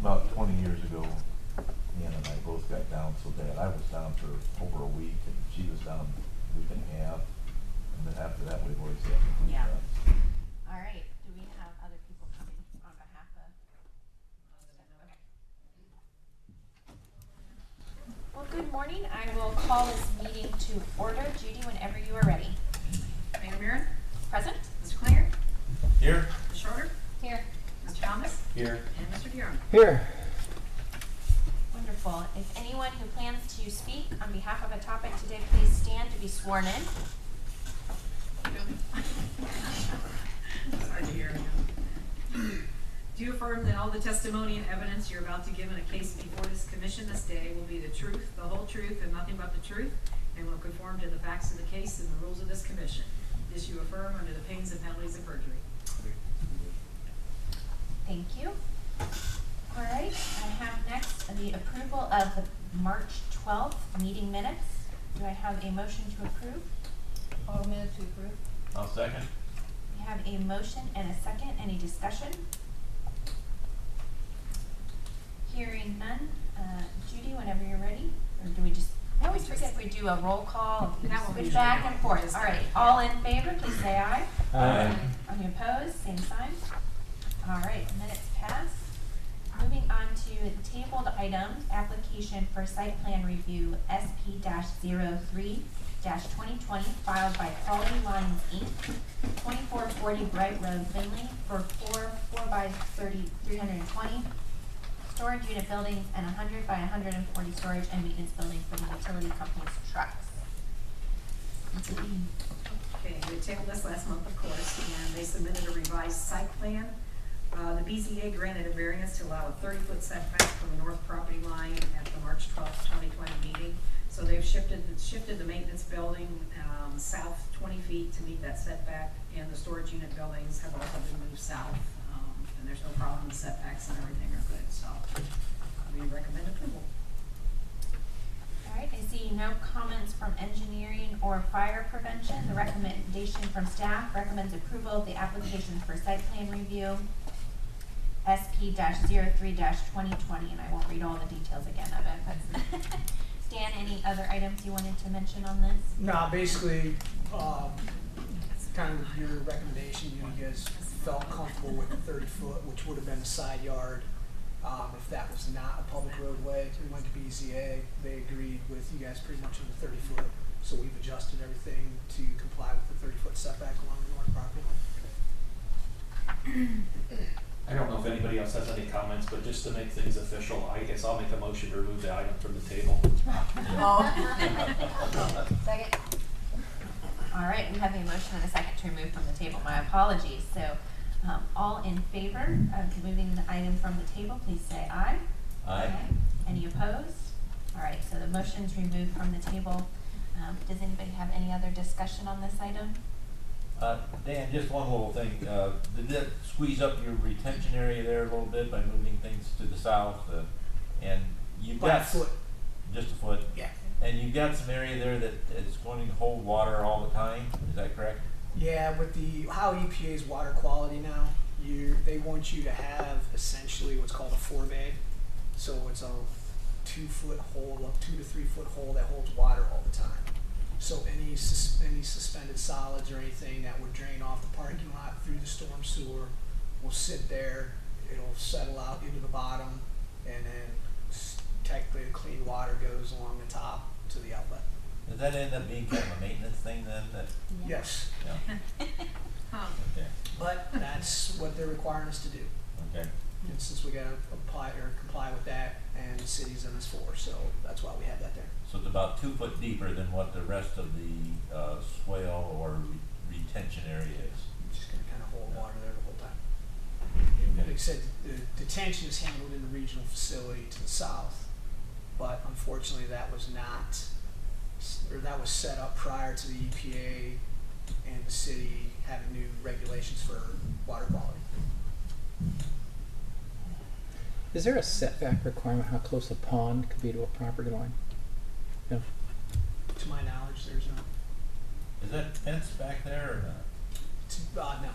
About 20 years ago, Ann and I both got down so bad. I was down for over a week, and she was down a week and a half. And then after that, we always had the flu Yeah. shot. All right, do we have other people coming on behalf of? Okay. Well, good morning. I will call this meeting to order. Judy, whenever you are ready. Mayor Barron? Present? Mr. Klinger? Here? Ms. Schroeder? Here. Mr. Thomas? Here. And Mr. Dion? Here. Wonderful. If anyone who plans to speak on behalf of a topic today, please stand to be sworn in. Sorry to hear. Do you affirm that all the testimony and evidence you're about to give in a case before this commission this day will be the truth, the whole truth, and nothing but the truth, and will conform to the facts of the case and the rules of this commission? This you affirm under the pains and penalties of perjury. Thank you. All right, I have next the approval of the March 12th meeting minutes. Do I have a motion to approve? All minutes to approve. I'll second. We have a motion and a second. Any discussion? Hearing none. Judy, whenever you're ready, or do we just, I always forget if we do a roll call, That one we switch usually back don't. and forth. All right, all in favor, please say aye. Aye. Any opposed, same sign. All right, minutes pass. Moving on to tabled items, application for site plan review SP-03-2020 filed by Quality Lines Inc., 2440 Bright Road, Findlay, for 4x320 storage unit buildings and 100 by 140 storage and maintenance buildings for the utility company's trucks. Okay, we tabled this last month, of course, and they submitted a revised site plan. The BZA granted a variance to allow a 30-foot setback from the north property line at the March 12th, 2020 meeting. So they've shifted the maintenance building south 20 feet to meet that setback, and the storage unit buildings have also been moved south. And there's no problem, the setbacks and everything are good, so we recommend approval. All right, I see no comments from engineering or fire prevention. The recommendation from staff recommends approval of the application for site plan review SP-03-2020, and I won't read all the details again of it, but Stan, any other items you wanted to mention on this? No, basically, kind of your recommendation, you guys felt comfortable with the 30-foot, which would have been a side yard. If that was not a public roadway, we went to BZA, they agreed with you guys pretty much on the 30-foot. So we've adjusted everything to comply with the 30-foot setback along the north property line. I don't know if anybody else has any comments, but just to make things official, I guess I'll make a motion to remove the item from the table. Second. All right, we have a motion and a second to remove from the table. My apologies. So, all in favor of removing the item from the table, please say aye. Aye. Any opposed? All right, so the motion's removed from the table. Does anybody have any other discussion on this item? Dan, just one little thing. Did that squeeze up your retention area there a little bit by moving things to the south? And you've By got a foot. just a foot. Yeah. And you've got some area there that is going to hold water all the time. Is that correct? Yeah, with how EPA's water quality now, they want you to have essentially what's called a forebay. So it's a 2-foot hole, a 2 to 3 foot hole that holds water all the time. So any suspended solids or anything that would drain off the parking lot through the storm sewer will sit there. It'll settle out into the bottom, and then technically the clean water goes along the top to the outlet. Does that end up being kind of a maintenance thing then? Yes, Yeah. Okay. but that's what they're requiring us to do. Okay. And since we gotta comply with that, and the city's in this for, so that's why we have that there. So it's about 2 foot deeper than what the rest of the swale or retention area is. It's just gonna kind of hold water there the whole time. And like I said, the detention is handled in the regional facility to the south, but unfortunately that was set up prior to the EPA and the city having new regulations for water quality. Is there a setback requirement how close a pond could be to a property line? No. To my knowledge, there's no. Is that fence back there or not? No.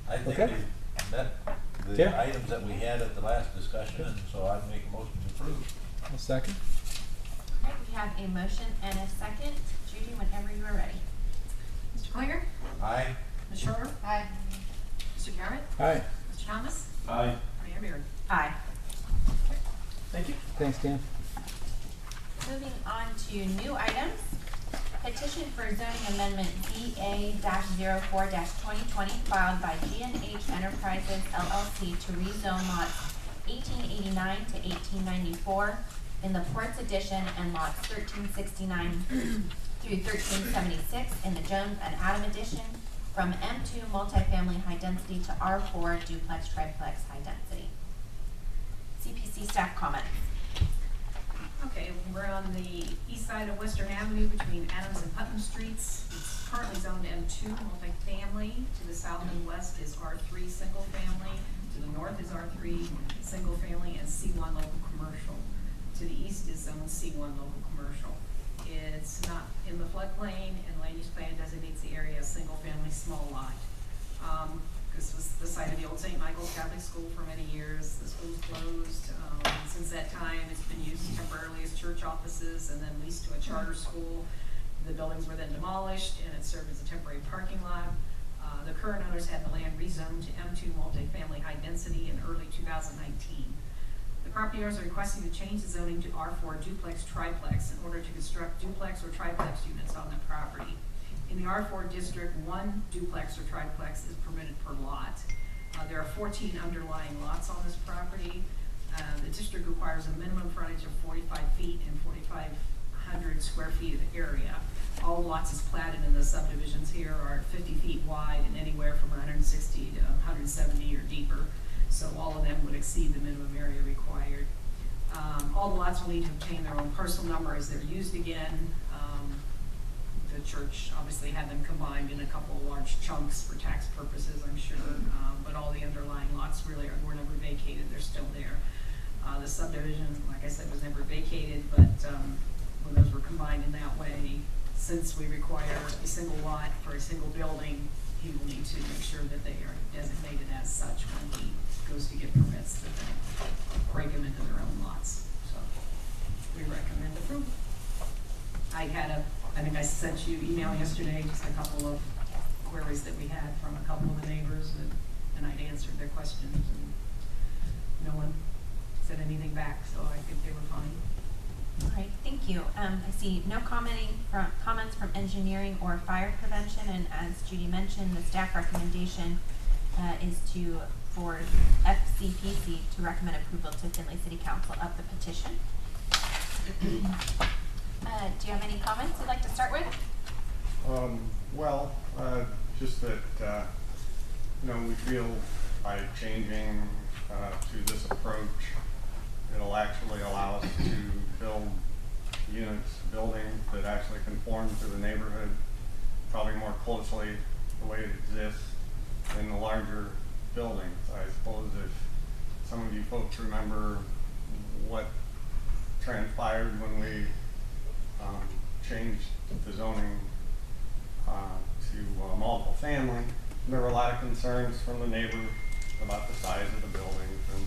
I think Okay. we met the Yeah. items that we had at the last discussion, and so I'd make a motion to approve. I'll second. All right, we have a motion and a second. Judy, whenever you are ready. Mr. Klinger? Aye. Ms. Schroeder? Aye. Mr. Garrett? Aye. Mr. Thomas? Aye. Mayor Beard? Aye. Thank you. Thanks, Dan. Moving on to new items. Petition for zoning amendment ZA-04-2020 filed by G&H Enterprises LLC to rezone lots 1889 to 1894 in the Ports Addition and lots 1369 through 1376 in the Jones and Adam Addition from M2 multifamily high density to R4 duplex triplex high density. CPC staff comments. Okay, we're on the east side of Western Avenue between Adams and Putnam Streets. It's currently zoned M2 multifamily. To the south and west is R3 single family. To the north is R3 single family and C1 local commercial. To the east is zone C1 local commercial. It's not in the floodplain, and land use plan designates the area as single family small lot. This was the site of the old St. Michael's Catholic School for many years. The school's closed. Since that time, it's been used temporarily as church offices and then leased to a charter school. The buildings were then demolished, and it served as a temporary parking lot. The current owners had the land rezoned to M2 multifamily high density in early 2019. The property owners are requesting to change the zoning to R4 duplex triplex in order to construct duplex or triplex units on the property. In the R4 district, 1 duplex or triplex is permitted per lot. There are 14 underlying lots on this property. The district requires a minimum frontage of 45 feet and 4,500 square feet of area. All lots as platted in the subdivisions here are 50 feet wide and anywhere from 160 to 170 or deeper. So all of them would exceed the minimum area required. All the lots will need to obtain their own parcel number as they're used again. The church obviously had them combined in a couple of large chunks for tax purposes, I'm sure, but all the underlying lots really were never vacated, they're still there. The subdivision, like I said, was never vacated, but when those were combined in that way, since we require a single lot for a single building, he will need to make sure that they are designated as such when he goes to get permits, that they break them into their own lots. So we recommend approval. I think I sent you email yesterday, just a couple of queries that we had from a couple of the neighbors, and I'd answered their questions, and no one said anything back, so I think they were fine. All right, thank you. I see no comments from engineering or fire prevention, and as Judy mentioned, the staff recommendation is for FCPC to recommend approval to Findlay City Council of the petition. Do you have any comments you'd like to start with? Just that, we feel by changing to this approach, it'll actually allow us to build buildings that actually conform to the neighborhood probably more closely the way it exists in the larger buildings. I suppose if some of you folks remember what transpired when we changed the zoning to multiple family, there were a lot of concerns from the neighbor about the size of the buildings, and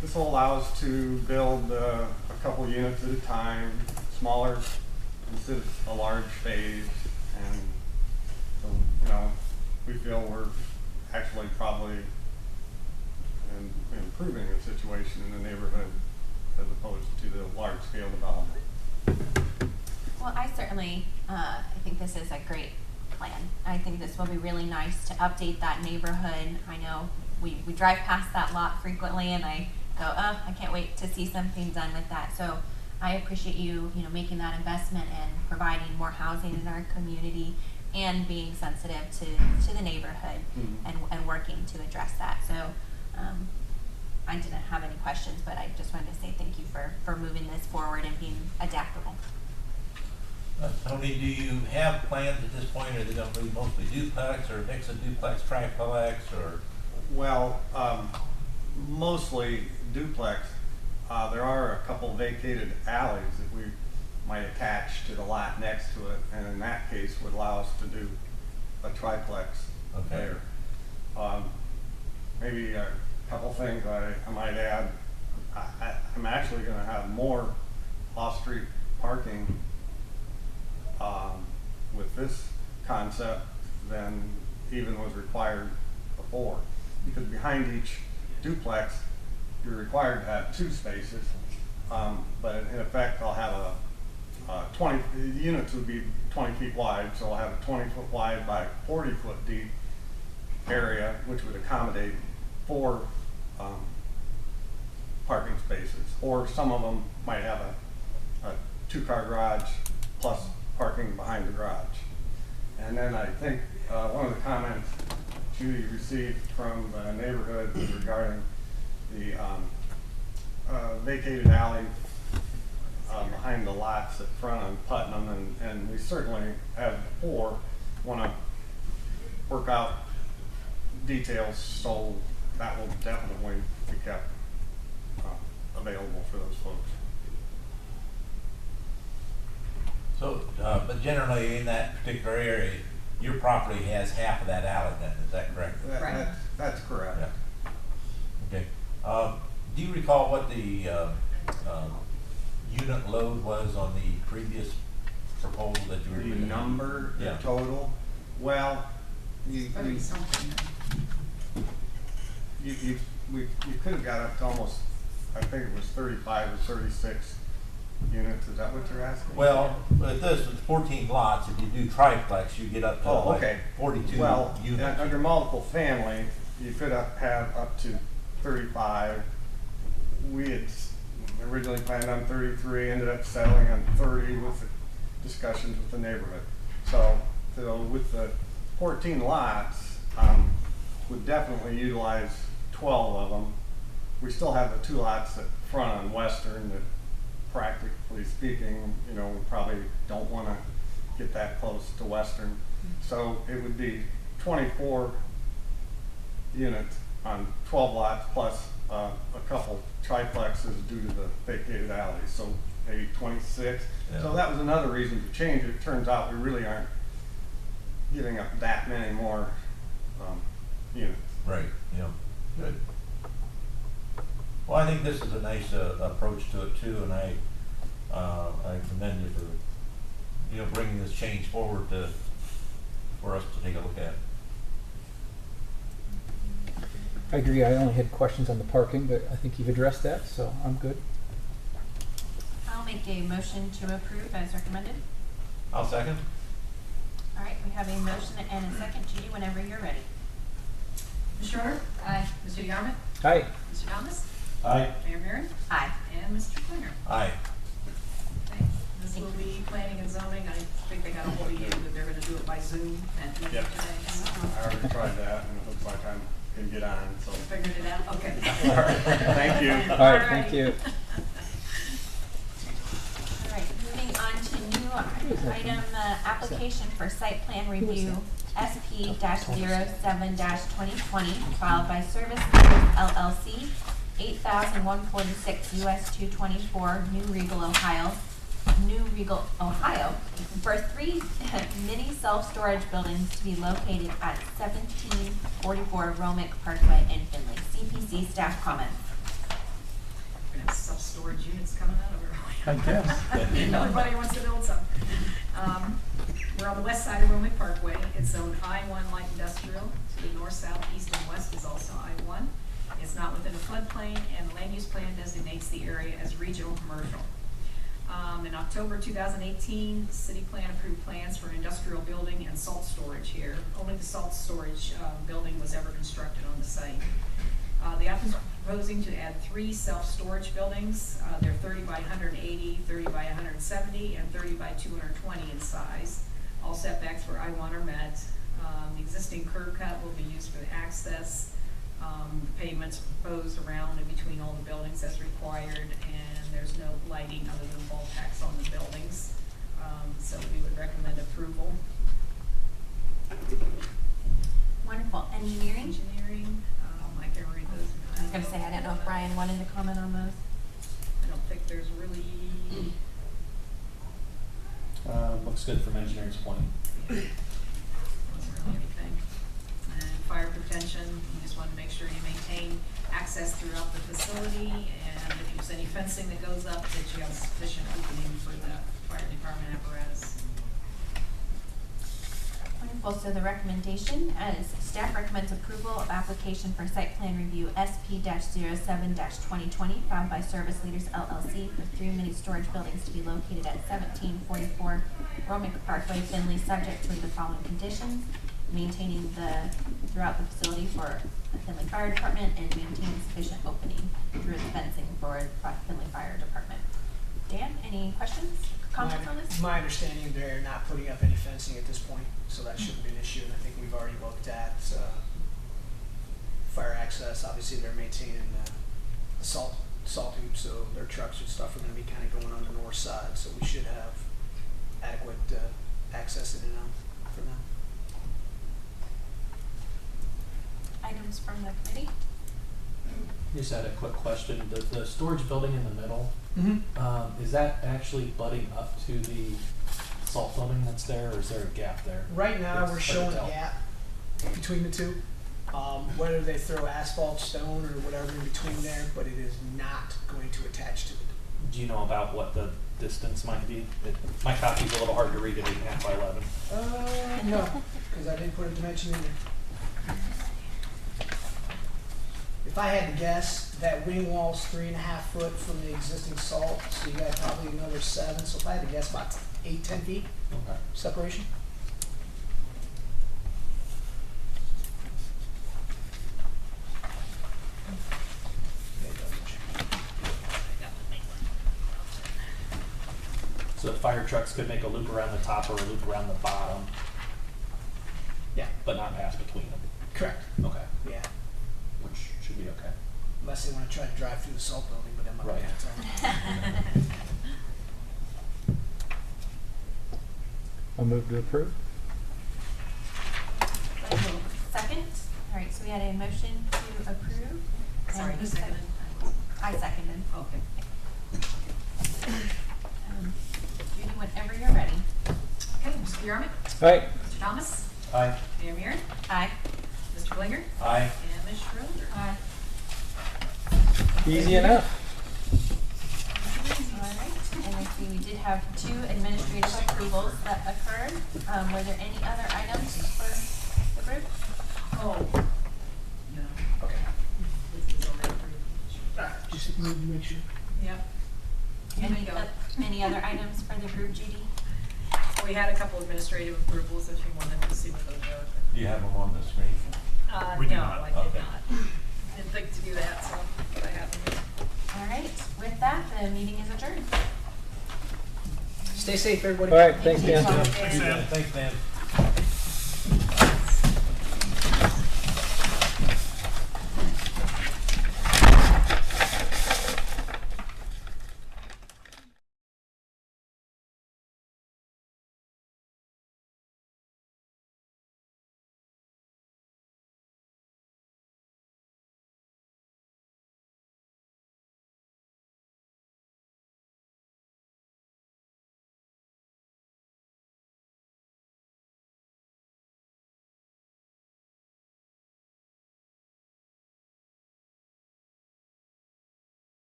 this will allow us to build a couple units at a time, smaller instead of a large phase, and so we feel we're actually probably improving the situation in the neighborhood as opposed to the large scale development. Well, I certainly think this is a great plan. I think this will be really nice to update that neighborhood. I know we drive past that lot frequently, and I go, oh, I can't wait to see something done with that. So I appreciate you making that investment and providing more housing in our community and being sensitive to the neighborhood and working to address that. So I didn't have any questions, but I just wanted to say thank you for moving this forward and being adaptable. Tony, do you have plans at this point? Are they going to be mostly duplex or a mix of duplex, triplex, or? Well, mostly duplex. There are a couple vacated alleys that we might attach to the lot next to it, and in that case would allow us to do a triplex there. Maybe a couple things I might add. I'm actually gonna have more off-street parking with this concept than even was required before. Because behind each duplex, you're required to have 2 spaces, but in effect, I'll have the units would be 20 feet wide, so I'll have a 20-foot wide by 40-foot deep area, which would accommodate 4 parking spaces. Or some of them might have a 2-car garage plus parking behind the garage. And then I think one of the comments Judy received from the neighborhood was regarding the vacated alley behind the lots at front on Putnam, and we certainly have before want to work out details so that will definitely be kept available for those folks. So, but generally in that particular area, your property has half of that alley then, is that correct? Right. That's correct. Yeah. Okay. Do you recall what the unit load was on the previous proposal that you were The reading? number, the Yeah. total, well, you could have got up to almost, I think it was 35 or 36 units, is that what you're asking? Well, but this is 14 lots. If you do triplex, you get up to Oh, like okay. 42 Well, units. under multiple family, you could have up to 35. We had originally planned on 33, ended up settling on 30 with the discussions with the neighborhood. So with the 14 lots, would definitely utilize 12 of them. We still have the 2 lots at front on Western that, practically speaking, you know, we probably don't want to get that close to Western. So it would be 24 units on 12 lots plus a couple triplexes due to the vacated alleys, so maybe 26. Yeah. So that was another reason to change it. It turns out we really aren't giving up that many more units. Right, yeah, good. Well, I think this is a nice approach to it too, and I commend you for, you know, bringing this change forward for us to take a look at. I agree. I only had questions on the parking, but I think you've addressed that, so I'm good. I'll make a motion to approve as recommended. I'll second. All right, we have a motion and a second. Judy, whenever you're ready. Ms. Schroeder? Aye. Mr. Yarmouth? Hi. Mr. Thomas? Aye. Mayor Barron? Aye. And Mr. Klinger? Aye. Okay. This will be planning and zoning. I think they got a hold of you, that they're gonna do it by Zoom at the end Yep. of today. I already tried that, and it looks like I can get on, so. Figured it out? Okay. Thank you. All right, thank you. All right, moving on to new item, application for site plan review, SP-07-2020, filed by Service Builders LLC, 8,146 US 224, New Regal, Ohio, for 3 mini self-storage buildings to be located at 1744 Romick Parkway in Findlay. CPC staff comments. We're gonna have self-storage units coming out of it. I guess. Everybody wants to build some. We're on the west side of Romick Parkway. It's zoned I-1 light industrial. To the north, south, east, and west is also I-1. It's not within a floodplain, and the land use plan designates the area as regional commercial. In October 2018, city plan approved plans for an industrial building and salt storage here. Only the salt storage building was ever constructed on the site. The applicant is proposing to add 3 self-storage buildings. They're 30 by 180, 30 by 170, and 30 by 220 in size. All setbacks for I-1 are met. The existing curb cut will be used for the access. Pavements proposed around and between all the buildings as required, and there's no lighting other than wall packs on the buildings. So we would recommend approval. Wonderful. Engineering? Engineering, I can read those. I was gonna say, I didn't know if Brian wanted to comment on those. I don't think there's really, Looks good from engineering's point. wasn't really anything. And fire protection retention. You just want to make sure you maintain access throughout the facility, and if there's any fencing that goes up, that you have sufficient opening for the fire department apparatus. Wonderful. So the recommendation as staff recommends approval of application for site plan review SP-07-2020 filed by Service Leaders LLC for 3 mini storage buildings to be located at 1744 Romick Parkway, Findlay, subject to the following conditions: maintaining throughout the facility for the Findlay Fire Department and maintaining sufficient opening through the fencing for the Findlay Fire Department. Dan, any questions, comments on this? My understanding, they're not putting up any fencing at this point, so that shouldn't be an issue. And I think we've already looked at fire access. Obviously, they're maintaining the salt hoop, so their trucks and stuff are going to be kind of going on the north side. So we should have adequate access in and out for them. Items from the committee? Just had a quick question. The storage building in the middle, Mm-hmm. is that actually butting up to the salt building that's there, or is there a gap there? Right now, It's we're hard to showing a tell. gap between the two. Whether they throw asphalt, stone, or whatever in between there, but it is not going to attach to it. Do you know about what the distance might be? My copy's a little hard to read at 8.5 by 11. No, because I didn't put a dimension in there. If I had to guess, that wing wall's 3.5 foot from the existing salt, so you got probably another 7. So if I had to guess, about 8-10 feet Okay. separation. So the fire trucks could make a loop around the top or a loop around the bottom, Yeah, but not pass between them. correct. Okay. Yeah, Which should be okay. unless they want to try to drive through the salt building, but that might Right. be kind of tough. I'll move to approve. Second? All right, so we had a motion to approve. Sorry, and who a seconded? I seconded. Okay. Judy, whenever you're ready. Okay, Mr. Yarmouth? All right. Mr. Thomas? Aye. Mayor Mears? Aye. Mr. Klinger? Aye. And Ms. Schroeder? Aye. Easy enough. All right, and I see we did have 2 administrative approvals that occurred. Were there any other items for the group? Oh, no, Okay. this is already approved. Just need to make sure. Yep. Any other items for the group, Judy? We had a couple administrative approvals if you wanted to see what those were. Do you have them on the screen? We do No, not. I did Okay. not. Didn't think to do that, so, but I have them. All right, with that, the meeting is adjourned. Stay safe, everybody. All right, thanks, Dan. Thank you. Thanks, Dan.